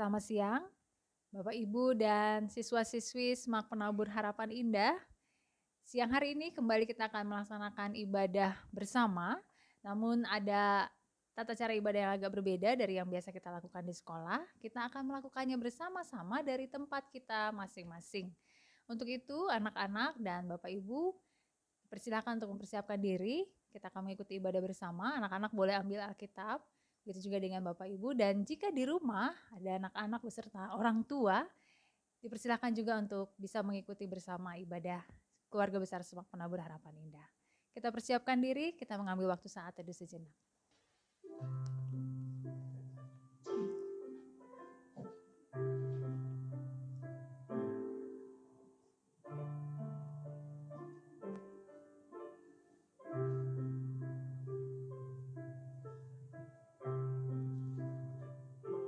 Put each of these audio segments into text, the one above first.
Selamat siang, Bapak Ibu dan siswa-siswi Semak Penabur Harapan Indah. Siang hari ini kembali kita akan melaksanakan ibadah bersama, namun ada tata cara ibadah yang agak berbeda dari yang biasa kita lakukan di sekolah. Kita akan melakukannya bersama-sama dari tempat kita masing-masing. Untuk itu, anak-anak dan Bapak Ibu persilakan untuk mempersiapkan diri. Kita akan mengikuti ibadah bersama. Anak-anak boleh ambil Alkitab. Begitu juga dengan Bapak Ibu, dan jika di rumah ada anak-anak beserta orang tua, dipersilakan juga untuk bisa mengikuti bersama ibadah keluarga besar Semak Penabur Harapan Indah. Kita persiapkan diri, kita mengambil waktu saat teduh sejenak.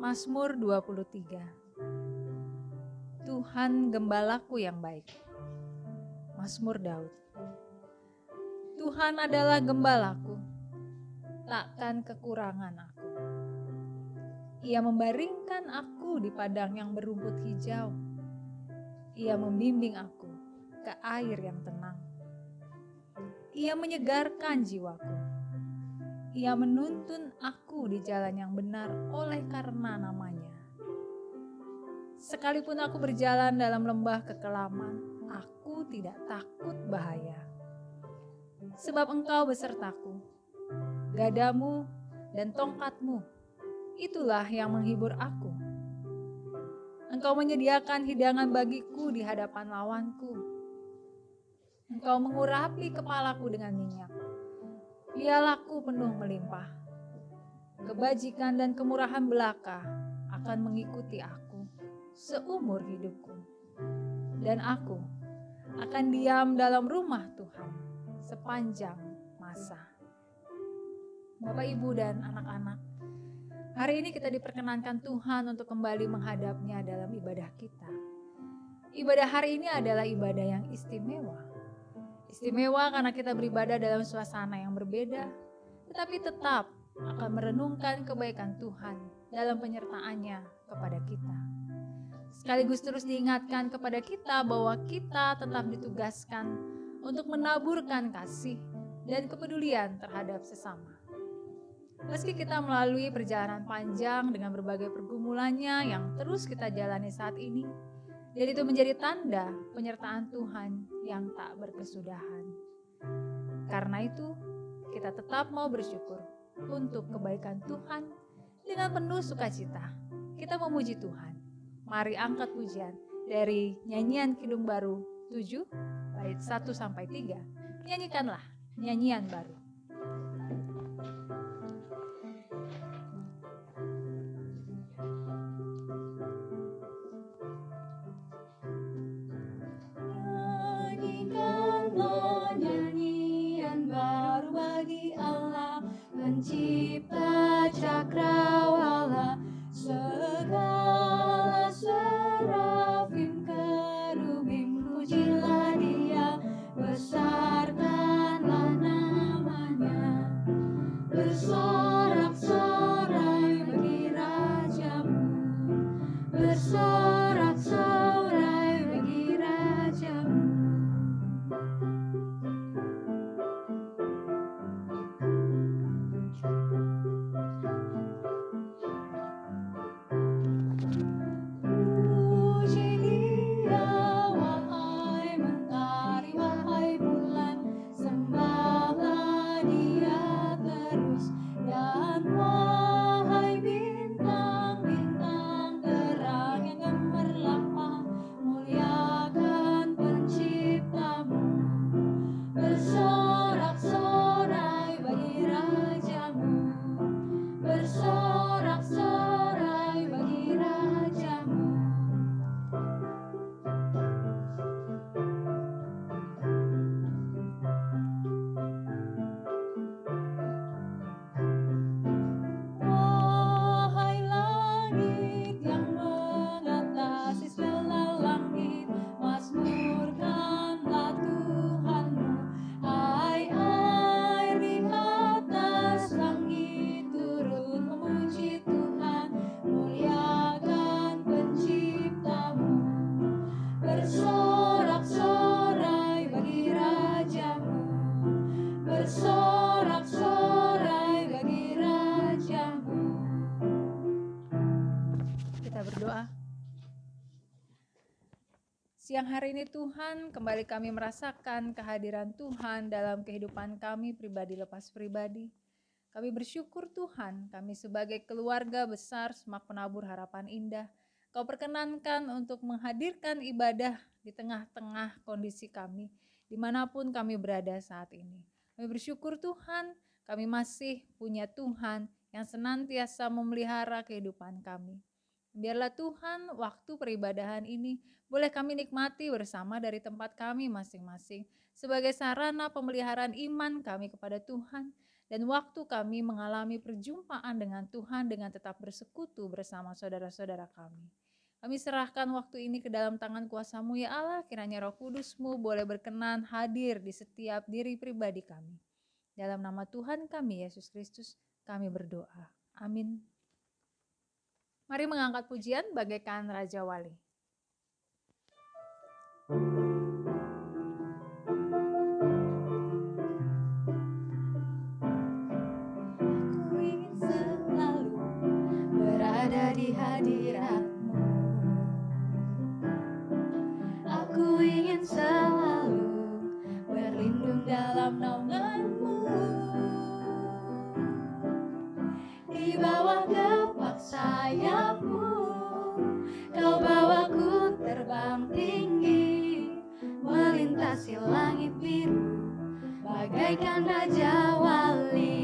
Mazmur 23. Tuhan gembalaku yang baik. Mazmur Daud. Tuhan adalah gembalaku, takkan kekurangan aku. Ia membaringkan aku di padang yang berumput hijau. Ia membimbing aku ke air yang tenang. Ia menyegarkan jiwaku. Ia menuntun aku di jalan yang benar oleh karena namanya. Sekalipun aku berjalan dalam lembah kekelaman, aku tidak takut bahaya. Sebab Engkau besertaku, gadamu dan tongkatmu, itulah yang menghibur aku. Engkau menyediakan hidangan bagiku di hadapan lawanku. Engkau mengurapi kepalaku dengan minyak. Pialaku penuh melimpah. Kebajikan dan kemurahan belaka akan mengikuti aku seumur hidupku. Dan aku akan diam dalam rumah Tuhan sepanjang masa. Bapak, Ibu, dan anak-anak, hari ini kita diperkenankan Tuhan untuk kembali menghadapnya dalam ibadah kita. Ibadah hari ini adalah ibadah yang istimewa. Istimewa karena kita beribadah dalam suasana yang berbeda, tetapi tetap akan merenungkan kebaikan Tuhan dalam penyertaannya kepada kita. Sekaligus terus diingatkan kepada kita bahwa kita tetap ditugaskan untuk menaburkan kasih dan kepedulian terhadap sesama. Meski kita melalui perjalanan panjang dengan berbagai pergumulannya yang terus kita jalani saat ini, dan itu menjadi tanda penyertaan Tuhan yang tak berkesudahan. Karena itu, kita tetap mau bersyukur untuk kebaikan Tuhan dengan penuh sukacita. Kita memuji Tuhan. Mari angkat pujian dari nyanyian Kidung Baru 7, bait 1-3. Nyanyikanlah nyanyian baru. Pencipta cakrawala, segala serafim kerubim, pujilah Dia, besarkanlah nama berdoa. Siang hari ini Tuhan, kembali kami merasakan kehadiran Tuhan dalam kehidupan kami pribadi lepas pribadi. Kami bersyukur Tuhan, kami sebagai keluarga besar Semak Penabur Harapan Indah, Kau perkenankan untuk menghadirkan ibadah di tengah-tengah kondisi kami, dimanapun kami berada saat ini. Kami bersyukur Tuhan, kami masih punya Tuhan yang senantiasa memelihara kehidupan kami. Biarlah Tuhan waktu peribadahan ini boleh kami nikmati bersama dari tempat kami masing-masing sebagai sarana pemeliharaan iman kami kepada Tuhan dan waktu kami mengalami perjumpaan dengan Tuhan dengan tetap bersekutu bersama saudara-saudara kami. Kami serahkan waktu ini ke dalam tangan kuasa-Mu ya Allah, kiranya Roh Kudus-Mu boleh berkenan hadir di setiap diri pribadi kami. Dalam nama Tuhan kami Yesus Kristus kami berdoa. Amin. Mari mengangkat pujian bagaikan Raja Wali. Aku ingin selalu berada di hadirat-Mu. Aku ingin selalu berlindung dalam naungan-Mu. Di bawah kepak sayap-Mu, Kau bawaku terbang tinggi, melintasi langit biru, bagaikan Raja Wali.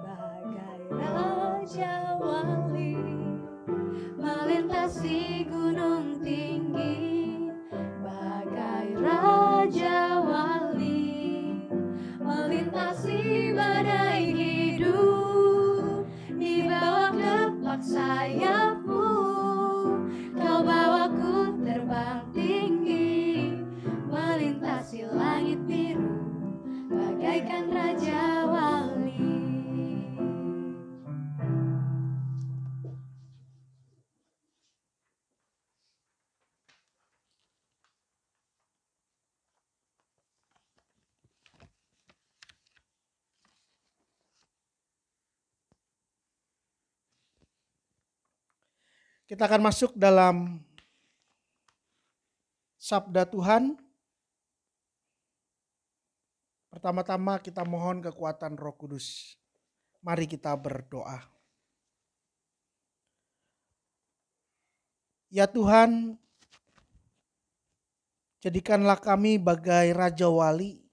Bagai Raja Wali, melintasi gunung tinggi, bagai Raja Wali, melintasi badai hidup. Di bawah kepak sayap-Mu, Kau bawaku terbang tinggi, melintasi langit biru, bagaikan Raja Wali. Kita akan masuk dalam Sabda Tuhan. Pertama-tama kita mohon kekuatan Roh Kudus. Mari kita berdoa. Ya Tuhan, jadikanlah kami bagai Raja Wali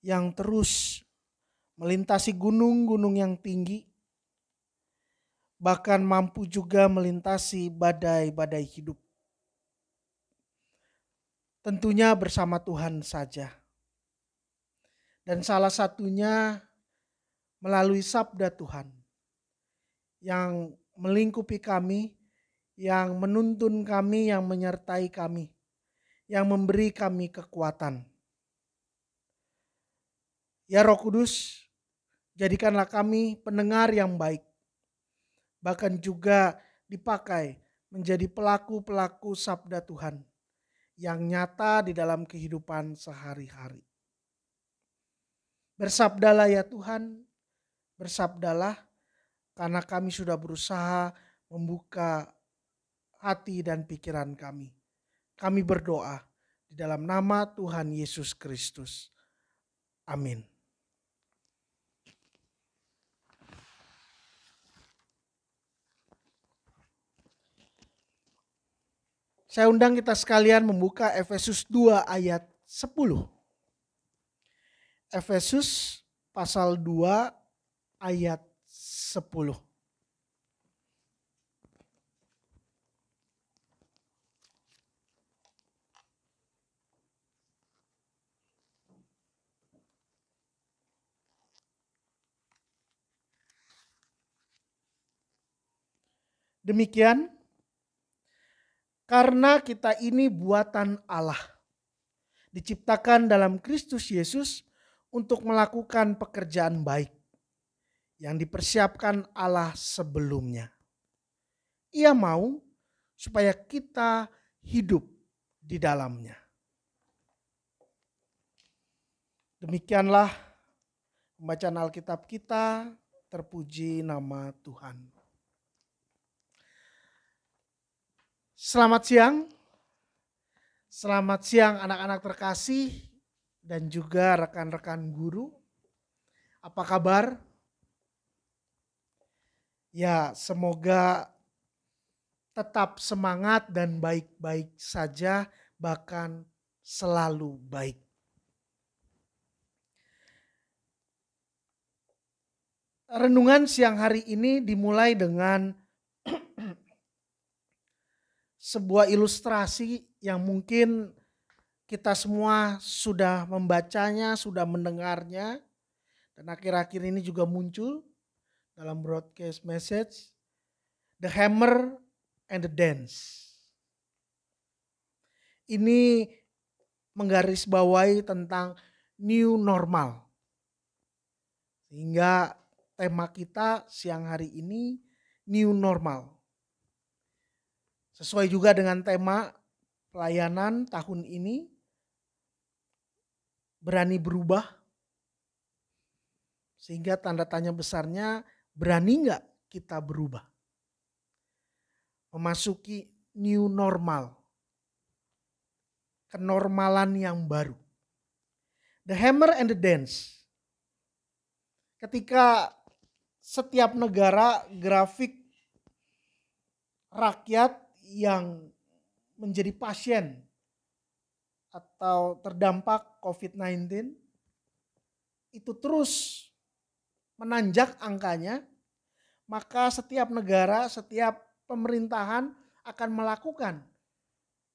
yang terus melintasi gunung-gunung yang tinggi, bahkan mampu juga melintasi badai-badai hidup. Tentunya bersama Tuhan saja. Dan salah satunya melalui sabda Tuhan yang melingkupi kami, yang menuntun kami, yang menyertai kami, yang memberi kami kekuatan. Ya Roh Kudus, jadikanlah kami pendengar yang baik, bahkan juga dipakai menjadi pelaku-pelaku sabda Tuhan yang nyata di dalam kehidupan sehari-hari. Bersabdalah ya Tuhan, bersabdalah, karena kami sudah berusaha membuka hati dan pikiran kami. Kami berdoa di dalam nama Tuhan Yesus Kristus. Amin. Saya undang kita sekalian membuka Efesus 2 ayat 10. Efesus pasal 2 ayat 10. Demikian, karena kita ini buatan Allah, diciptakan dalam Kristus Yesus untuk melakukan pekerjaan baik yang dipersiapkan Allah sebelumnya. Ia mau supaya kita hidup di dalamnya. Demikianlah pembacaan Alkitab kita, terpuji nama Tuhan. Selamat siang. Selamat siang anak-anak terkasih dan juga rekan-rekan guru. Apa kabar? Ya, semoga tetap semangat dan baik-baik saja, bahkan selalu baik. Renungan siang hari ini dimulai dengan sebuah ilustrasi yang mungkin kita semua sudah membacanya, sudah mendengarnya, dan akhir-akhir ini juga muncul dalam broadcast message, The Hammer and the Dance. Ini menggarisbawahi tentang new normal. Sehingga tema kita siang hari ini new normal. Sesuai juga dengan tema pelayanan tahun ini, berani berubah. Sehingga tanda tanya besarnya, berani nggak kita berubah? Memasuki new normal. Kenormalan yang baru. The Hammer and the Dance. Ketika setiap negara grafik rakyat yang menjadi pasien atau terdampak COVID-19 itu terus menanjak angkanya, maka setiap negara, setiap pemerintahan akan melakukan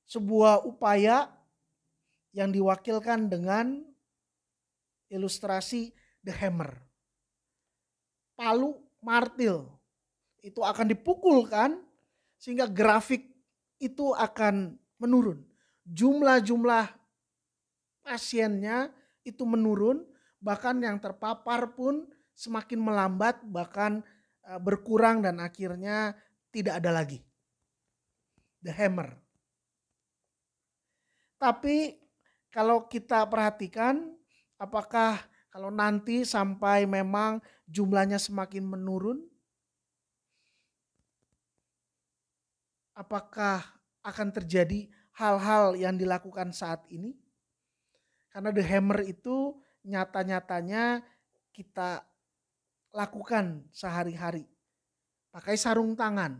sebuah upaya yang diwakilkan dengan ilustrasi the hammer. Palu martil itu akan dipukulkan sehingga grafik itu akan menurun. Jumlah-jumlah pasiennya itu menurun, bahkan yang terpapar pun semakin melambat, bahkan berkurang dan akhirnya tidak ada lagi. The hammer. Tapi kalau kita perhatikan, apakah kalau nanti sampai memang jumlahnya semakin menurun, apakah akan terjadi hal-hal yang dilakukan saat ini? Karena the hammer itu nyata-nyatanya kita lakukan sehari-hari. Pakai sarung tangan,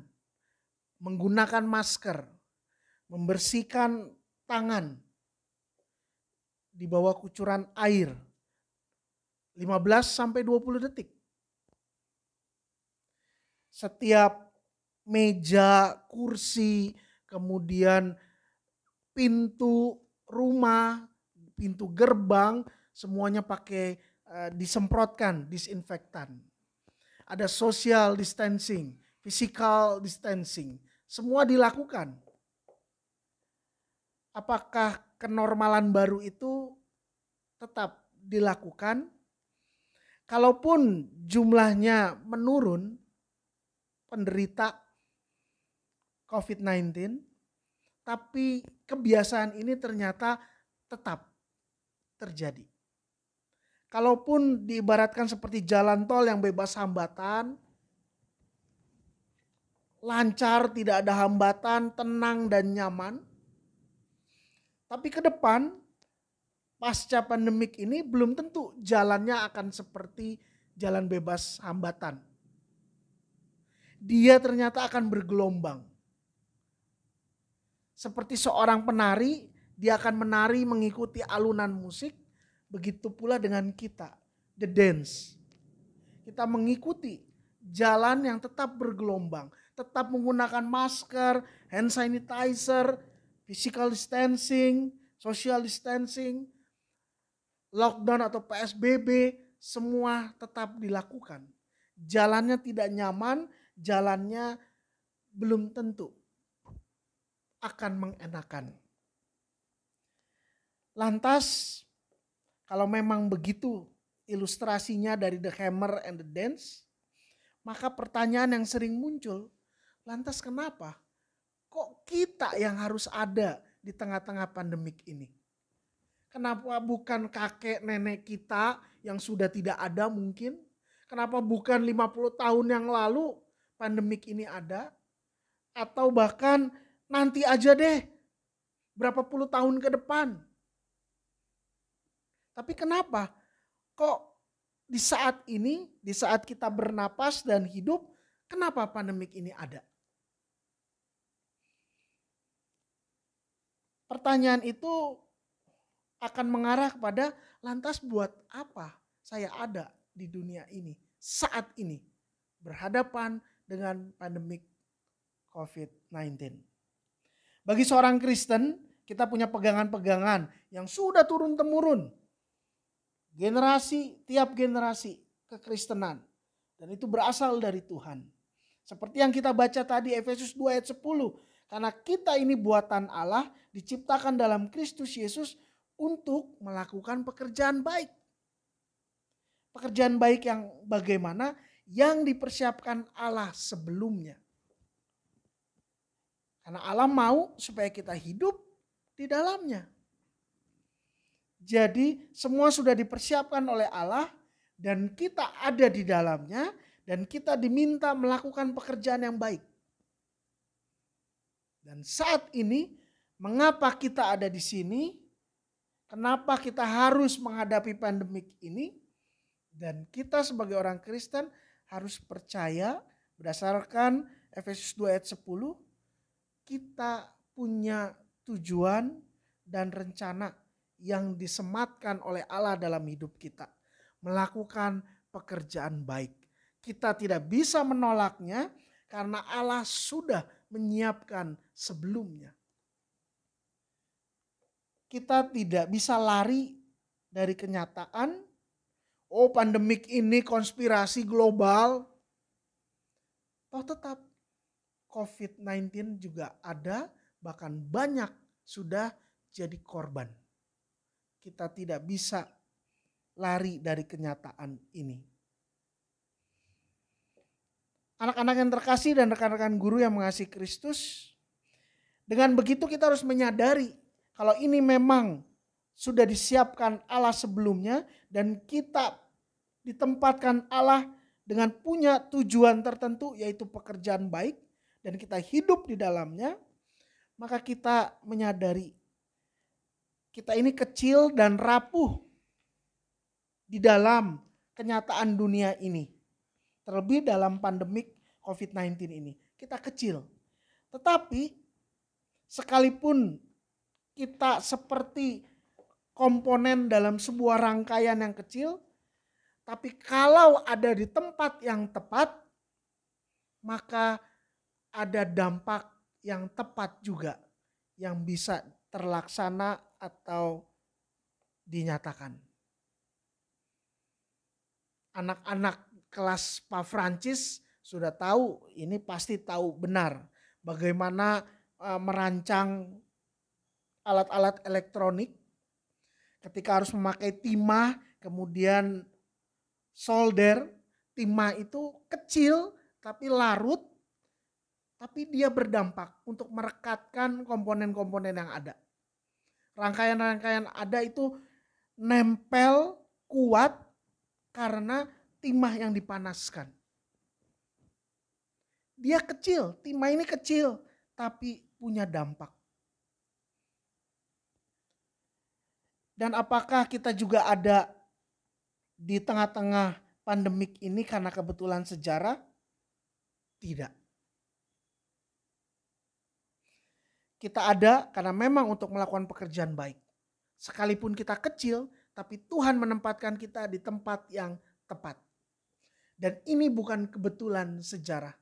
menggunakan masker, membersihkan tangan di bawah kucuran air 15-20 detik. Setiap meja, kursi, kemudian pintu rumah, pintu gerbang, semuanya pakai disemprotkan disinfektan. Ada social distancing, physical distancing, semua dilakukan. Apakah kenormalan baru itu tetap dilakukan? Kalaupun jumlahnya menurun, penderita COVID-19, tapi kebiasaan ini ternyata tetap terjadi. Kalaupun diibaratkan seperti jalan tol yang bebas hambatan, lancar, tidak ada hambatan, tenang dan nyaman. Tapi ke depan, pasca pandemik ini belum tentu jalannya akan seperti jalan bebas hambatan. Dia ternyata akan bergelombang. Seperti seorang penari, dia akan menari mengikuti alunan musik, begitu pula dengan kita, the dance. Kita mengikuti jalan yang tetap bergelombang, tetap menggunakan masker, hand sanitizer, physical distancing, social distancing, lockdown atau PSBB, semua tetap dilakukan. Jalannya tidak nyaman, jalannya belum tentu akan mengenakan. Lantas, kalau memang begitu ilustrasinya dari The Hammer and the Dance, maka pertanyaan yang sering muncul, lantas kenapa kok kita yang harus ada di tengah-tengah pandemik ini? Kenapa bukan kakek nenek kita yang sudah tidak ada mungkin? Kenapa bukan 50 tahun yang lalu pandemik ini ada? Atau bahkan Nanti aja deh, berapa puluh tahun ke depan. Tapi kenapa? Kok di saat ini, di saat kita bernapas dan hidup, kenapa pandemik ini ada? Pertanyaan itu akan mengarah kepada lantas buat apa saya ada di dunia ini saat ini berhadapan dengan pandemik COVID-19. Bagi seorang Kristen, kita punya pegangan-pegangan yang sudah turun-temurun. Tiap generasi kekristenan. Dan itu berasal dari Tuhan. Seperti yang kita baca tadi Efesus 2 ayat 10. Karena kita ini buatan Allah, diciptakan dalam Kristus Yesus untuk melakukan pekerjaan baik. Pekerjaan baik yang bagaimana? Yang dipersiapkan Allah sebelumnya. Karena Allah mau supaya kita hidup di dalamnya. Jadi semua sudah dipersiapkan oleh Allah dan kita ada di dalamnya dan kita diminta melakukan pekerjaan yang baik. Dan saat ini mengapa kita ada di sini? Kenapa kita harus menghadapi pandemik ini? Dan kita sebagai orang Kristen harus percaya berdasarkan Efesus 2 ayat 10, kita punya tujuan dan rencana yang disematkan oleh Allah dalam hidup kita. Melakukan pekerjaan baik. Kita tidak bisa menolaknya karena Allah sudah menyiapkan sebelumnya. Kita tidak bisa lari dari kenyataan. Oh, pandemik ini konspirasi global. Toh tetap COVID-19 juga ada, bahkan banyak sudah jadi korban. Kita tidak bisa lari dari kenyataan ini. Anak-anak yang terkasih dan rekan-rekan guru yang mengasihi Kristus, dengan begitu kita harus menyadari kalau ini memang sudah disiapkan Allah sebelumnya dan kita ditempatkan Allah dengan punya tujuan tertentu yaitu pekerjaan baik dan kita hidup di dalamnya, maka kita menyadari kita ini kecil dan rapuh di dalam kenyataan dunia ini. Terlebih dalam pandemik COVID-19 ini. Kita kecil. Tetapi sekalipun kita seperti komponen dalam sebuah rangkaian yang kecil, tapi kalau ada di tempat yang tepat, maka ada dampak yang tepat juga yang bisa terlaksana atau dinyatakan. Anak-anak kelas Pak Francis sudah tahu, ini pasti tahu benar bagaimana merancang alat-alat elektronik ketika harus memakai timah, kemudian solder. Timah itu kecil tapi larut, tapi dia berdampak untuk merekatkan komponen-komponen yang ada. Rangkaian-rangkaian ada itu nempel kuat karena timah yang dipanaskan. Dia kecil, timah ini kecil tapi punya dampak. Dan apakah kita juga ada di tengah-tengah pandemik ini karena kebetulan sejarah? Tidak. Kita ada karena memang untuk melakukan pekerjaan baik. Sekalipun kita kecil, tapi Tuhan menempatkan kita di tempat yang tepat. Dan ini bukan kebetulan sejarah,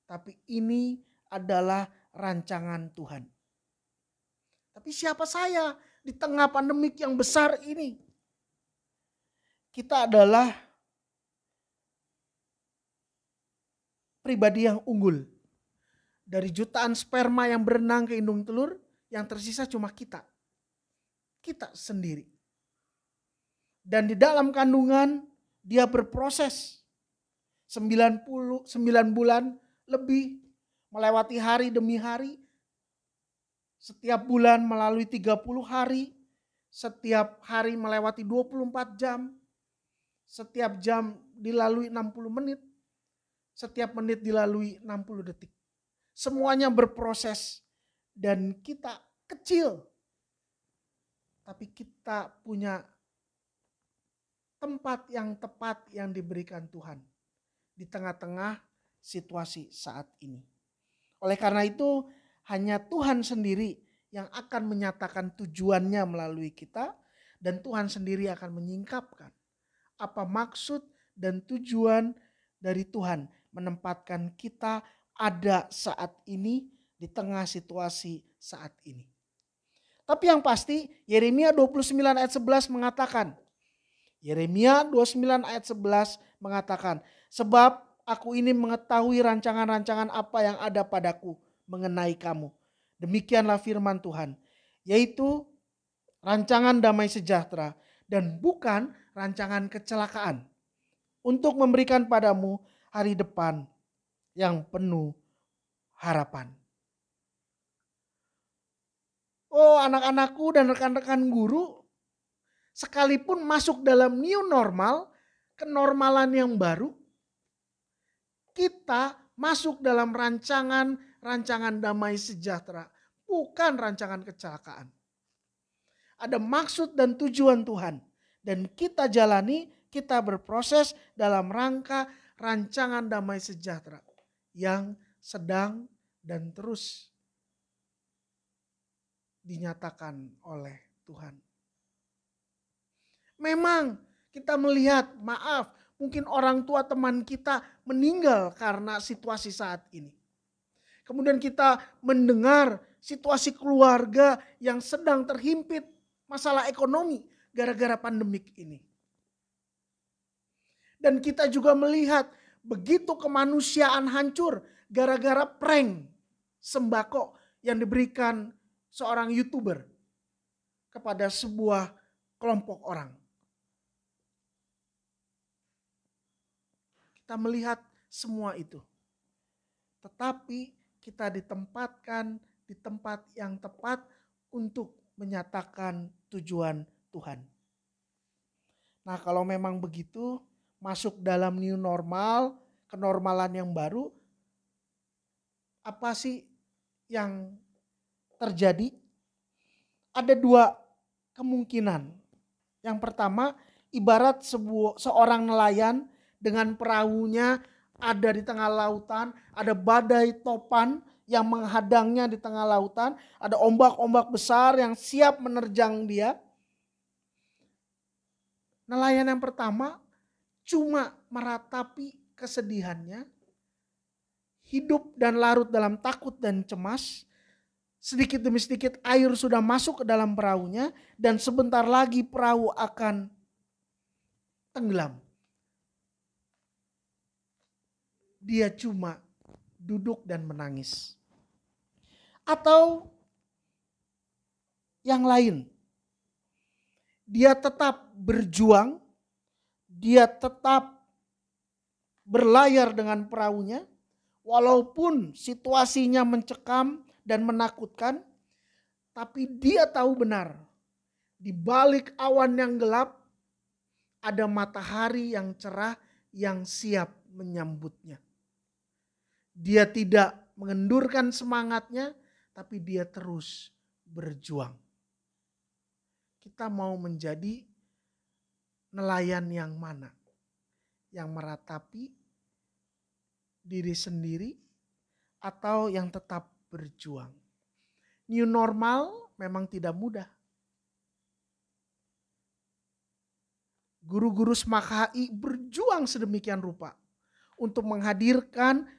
tapi ini adalah rancangan Tuhan. Tapi siapa saya di tengah pandemik yang besar ini? Kita adalah pribadi yang unggul. Dari jutaan sperma yang berenang ke indung telur, yang tersisa cuma kita. Kita sendiri. Dan di dalam kandungan dia berproses 9 bulan lebih, melewati hari demi hari. Setiap bulan melalui 30 hari, setiap hari melewati 24 jam, setiap jam dilalui 60 menit, setiap menit dilalui 60 detik. Semuanya berproses dan kita kecil, tapi kita punya tempat yang tepat yang diberikan Tuhan di tengah-tengah situasi saat ini. Oleh karena itu, hanya Tuhan sendiri yang akan menyatakan tujuannya melalui kita, dan Tuhan sendiri akan menyingkapkan apa maksud dan tujuan dari Tuhan menempatkan kita ada saat ini di tengah situasi saat ini. Tapi yang pasti Yeremia 29 ayat 11 mengatakan, Yeremia 29 ayat 11 mengatakan, sebab aku ini mengetahui rancangan-rancangan apa yang ada padaku mengenai kamu. Demikianlah firman Tuhan, yaitu rancangan damai sejahtera dan bukan rancangan kecelakaan, untuk memberikan padamu hari depan yang penuh harapan. Oh, anak-anakku dan rekan-rekan guru, sekalipun masuk dalam new normal, kenormalan yang baru, kita masuk dalam rancangan damai sejahtera, bukan rancangan kecelakaan. Ada maksud dan tujuan Tuhan, dan kita jalani, kita berproses dalam rangka rancangan damai sejahtera yang sedang dan terus dinyatakan oleh Tuhan. Memang kita melihat, maaf, mungkin orang tua teman kita meninggal karena situasi saat ini. Kemudian kita mendengar situasi keluarga yang sedang terhimpit masalah ekonomi gara-gara pandemik ini. Dan kita juga melihat begitu kemanusiaan hancur gara-gara prank sembako yang diberikan seorang YouTuber kepada sebuah kelompok orang. Kita melihat semua itu. Tetapi kita ditempatkan di tempat yang tepat untuk menyatakan tujuan Tuhan. Nah, kalau memang begitu, masuk dalam new normal, kenormalan yang baru, apa sih yang terjadi? Ada dua kemungkinan. Yang pertama, ibarat seorang nelayan dengan perahunya ada di tengah lautan, ada badai topan yang menghadangnya di tengah lautan, ada ombak-ombak besar yang siap menerjang dia. Nelayan yang pertama cuma meratapi kesedihannya, hidup dan larut dalam takut dan cemas. Sedikit demi sedikit air sudah masuk ke dalam perahunya dan sebentar lagi perahu akan tenggelam. Dia cuma duduk dan menangis. Atau yang lain, dia tetap berjuang, dia tetap berlayar dengan perahunya, walaupun situasinya mencekam dan menakutkan, tapi dia tahu benar, di balik awan yang gelap, ada matahari yang cerah yang siap menyambutnya. Dia tidak mengendurkan semangatnya, tapi dia terus berjuang. Kita mau menjadi nelayan yang mana? Yang meratapi diri sendiri atau yang tetap berjuang? New normal memang tidak mudah. Guru-guru SMAK HI berjuang sedemikian rupa untuk menghadirkan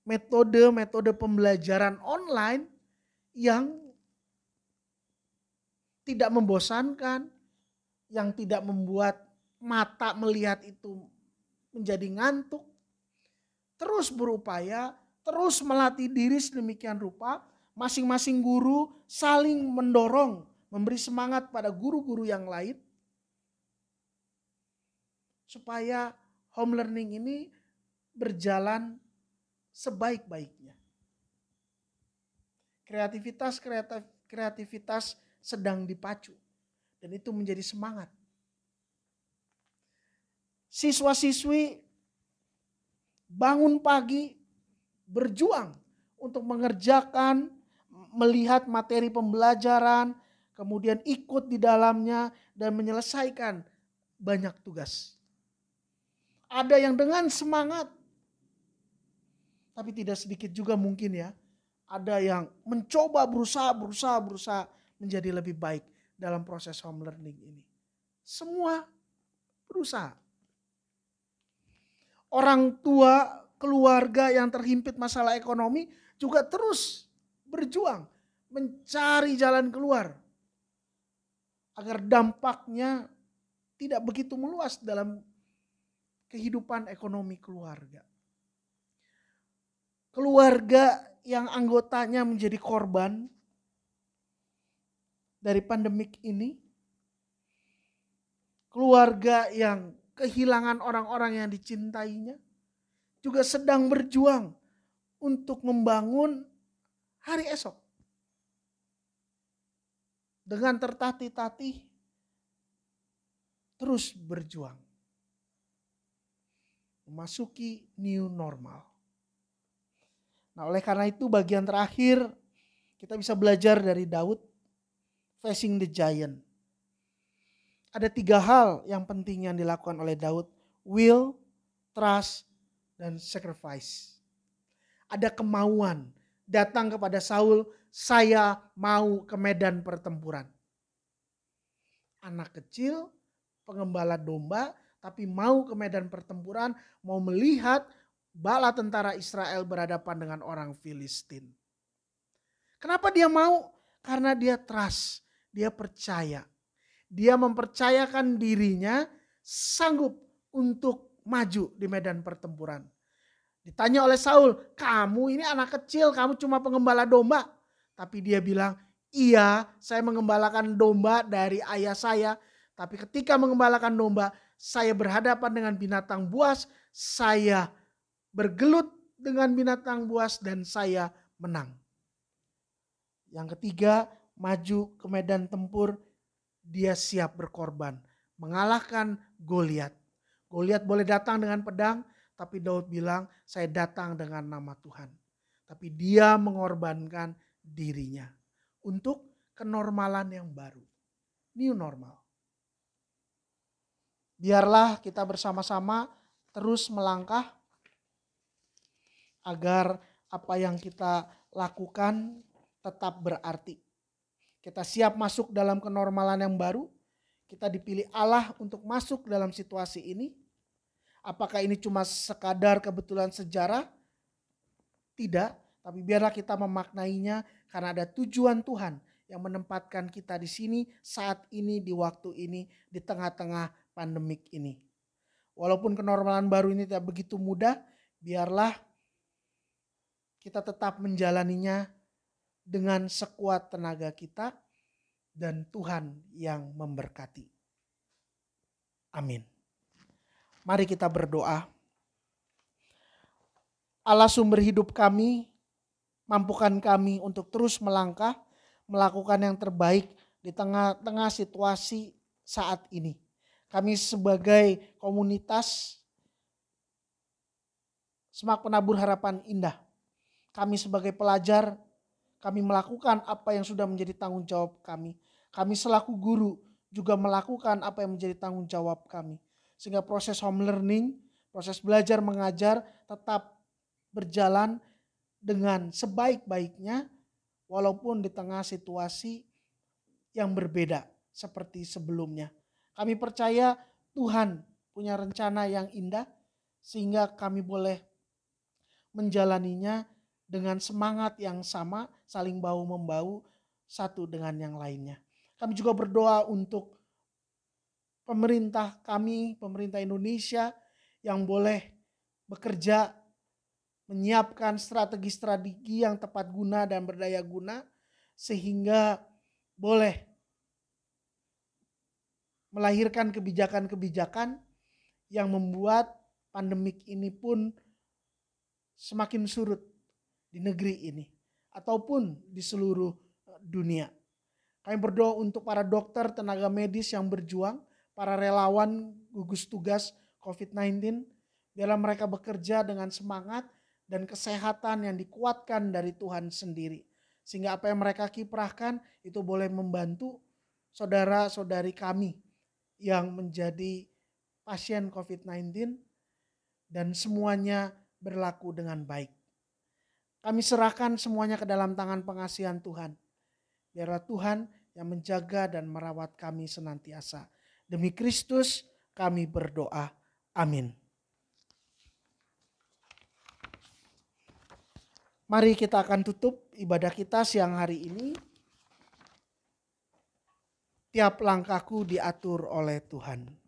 metode-metode pembelajaran online yang tidak membosankan, yang tidak membuat mata melihat itu menjadi ngantuk. Terus berupaya, terus melatih diri sedemikian rupa, masing-masing guru saling mendorong, memberi semangat pada guru-guru yang lain, supaya home learning ini berjalan sebaik-baiknya. Kreativitas sedang dipacu dan itu menjadi semangat. Siswa-siswi bangun pagi berjuang untuk mengerjakan melihat materi pembelajaran, kemudian ikut di dalamnya dan menyelesaikan banyak tugas. Ada yang dengan semangat, tapi tidak sedikit juga mungkin ya, ada yang mencoba berusaha menjadi lebih baik dalam proses home learning ini. Semua berusaha. Orang tua, keluarga yang terhimpit masalah ekonomi juga terus berjuang mencari jalan keluar agar dampaknya tidak begitu meluas dalam kehidupan ekonomi keluarga. Keluarga yang anggotanya menjadi korban dari pandemik ini, keluarga yang kehilangan orang-orang yang dicintainya, juga sedang berjuang untuk membangun hari esok. Dengan tertatih-tatih terus berjuang. Memasuki new normal. Nah, oleh karena itu bagian terakhir kita bisa belajar dari Daud, facing the giant. Ada 3 hal yang penting yang dilakukan oleh Daud. Will, trust, dan sacrifice. Ada kemauan datang kepada Saul, saya mau ke medan pertempuran. Anak kecil, pengembala domba, tapi mau ke medan pertempuran, mau melihat bala tentara Israel berhadapan dengan orang Filistin. Kenapa dia mau? Karena dia trust, dia percaya. Dia mempercayakan dirinya sanggup untuk maju di medan pertempuran. Ditanya oleh Saul, kamu ini anak kecil, kamu cuma pengembala domba. Tapi dia bilang, iya saya mengembalakan domba dari ayah saya. Tapi ketika mengembalakan domba, saya berhadapan dengan binatang buas, saya bergelut dengan binatang buas dan saya menang. Yang ketiga, maju ke medan tempur, dia siap berkorban, mengalahkan Goliat. Goliat boleh datang dengan pedang, tapi Daud bilang, saya datang dengan nama Tuhan. Tapi dia mengorbankan dirinya untuk kenormalan yang baru, new normal. Biarlah kita bersama-sama terus melangkah agar apa yang kita lakukan tetap berarti. Kita siap masuk dalam kenormalan yang baru. Kita dipilih Allah untuk masuk dalam situasi ini. Apakah ini cuma sekadar kebetulan sejarah? Tidak, tapi biarlah kita memaknainya karena ada tujuan Tuhan yang menempatkan kita di sini saat ini, di waktu ini, di tengah-tengah pandemik ini. Walaupun kenormalan baru ini tidak begitu mudah, biarlah kita tetap menjalaninya dengan sekuat tenaga kita dan Tuhan yang memberkati. Amin. Mari kita berdoa. Allah sumber hidup kami, mampukan kami untuk terus melangkah, melakukan yang terbaik di tengah-tengah situasi saat ini. Kami sebagai komunitas Semak Penabur Harapan Indah, kami sebagai pelajar, kami melakukan apa yang sudah menjadi tanggung jawab kami. Kami selaku guru juga melakukan apa yang menjadi tanggung jawab kami. Sehingga proses home learning, proses belajar mengajar tetap berjalan dengan sebaik-baiknya walaupun di tengah situasi yang berbeda seperti sebelumnya. Kami percaya Tuhan punya rencana yang indah sehingga kami boleh menjalaninya dengan semangat yang sama, saling bahu-membahu satu dengan yang lainnya. Kami juga berdoa untuk pemerintah kami, pemerintah Indonesia yang boleh bekerja menyiapkan strategi-strategi yang tepat guna dan berdaya guna sehingga boleh melahirkan kebijakan-kebijakan yang membuat pandemik ini pun semakin surut di negeri ini ataupun di seluruh dunia. Kami berdoa untuk para dokter, tenaga medis yang berjuang, para relawan gugus tugas COVID-19, biarlah mereka bekerja dengan semangat dan kesehatan yang dikuatkan dari Tuhan sendiri. Sehingga apa yang mereka kiprahkan itu boleh membantu saudara-saudari kami yang menjadi pasien COVID-19 dan semuanya berlaku dengan baik. Kami serahkan semuanya ke dalam tangan pengasihan Tuhan. Biarlah Tuhan yang menjaga dan merawat kami senantiasa. Demi Kristus kami berdoa. Amin. Mari kita akan tutup ibadah kita siang hari ini. Tiap langkahku diatur oleh Tuhan.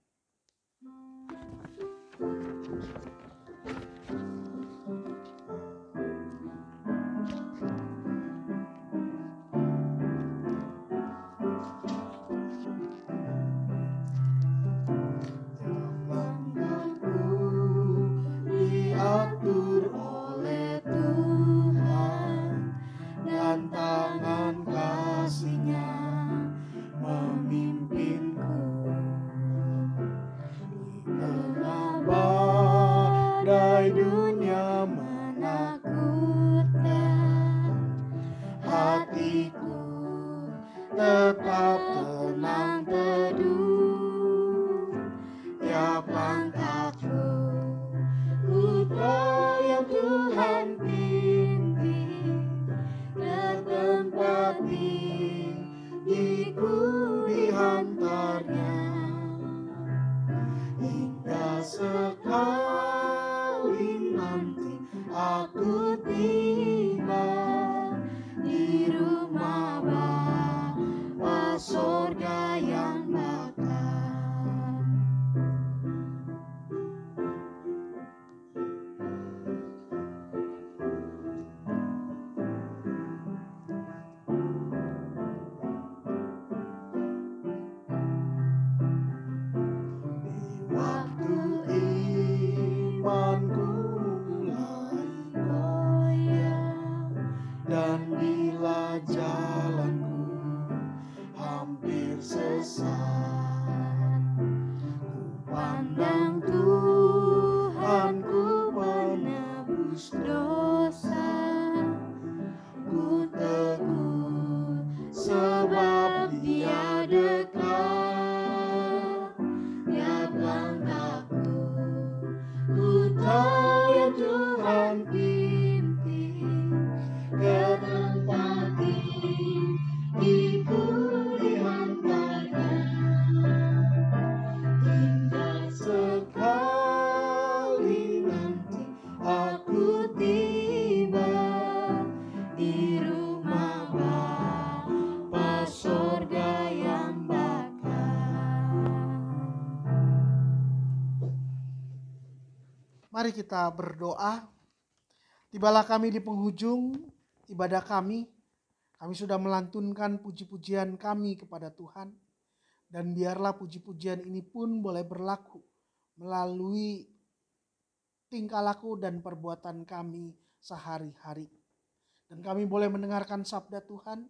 Diatur oleh Tuhan dan tangan kasih-Nya memimpinku di tengah badai dunia menakutkan. Hatiku tetap tenang teduh, tiap langkahku yang Tuhan pimpin ke tempat tinggiku dihantarnya. Hingga sekali nanti aku tiba di rumah Bapa sorga yang bakal. Dan bila jalanku hampir sesat, ku pandang Tuhanku menebus dosa. Ku teguh sebab Dia dekat. Tiap langkahku ku tahu yang Tuhan pimpin ke tempat tinggiku dihantarkan. Hingga sekali nanti aku tiba di rumah Bapa sorga yang bakal. Mari kita berdoa. Tibalah kami di penghujung ibadah kami. Kami sudah melantunkan puji-pujian kami kepada Tuhan. Dan biarlah puji-pujian ini pun boleh berlaku melalui tingkah laku dan perbuatan kami sehari-hari. Dan kami boleh mendengarkan sabda Tuhan.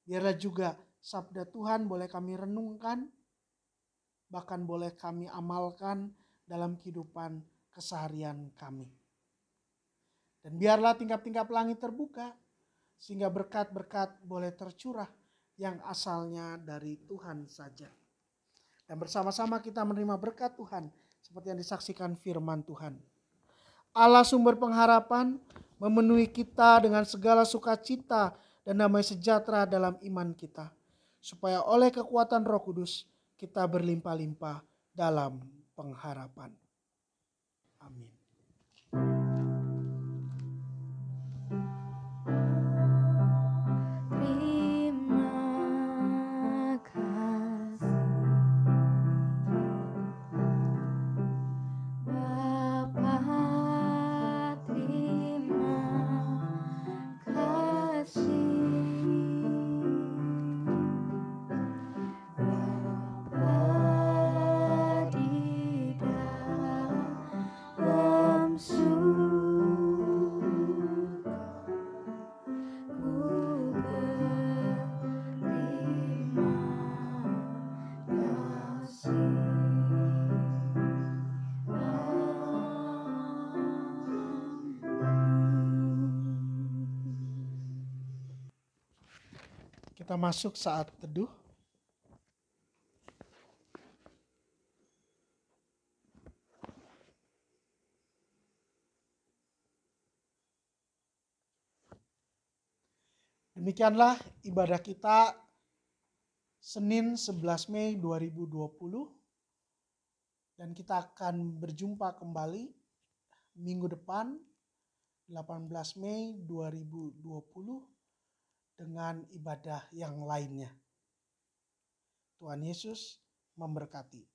Biarlah juga sabda Tuhan boleh kami renungkan. Bahkan boleh kami amalkan dalam kehidupan keseharian kami. Dan biarlah tingkap-tingkap langit terbuka, sehingga berkat-berkat boleh tercurah yang asalnya dari Tuhan saja. Dan bersama-sama kita menerima berkat Tuhan, seperti yang disaksikan firman Tuhan. Allah sumber pengharapan memenuhi kita dengan segala sukacita dan damai sejahtera dalam iman kita. Supaya oleh kekuatan Roh Kudus kita berlimpah-limpah dalam pengharapan. Amin. Surga Kita masuk saat teduh. Demikianlah ibadah kita Senin 11 Mei 2020. Dan kita akan berjumpa kembali minggu depan 18 Mei 2020 dengan ibadah yang lainnya. Tuhan Yesus memberkati.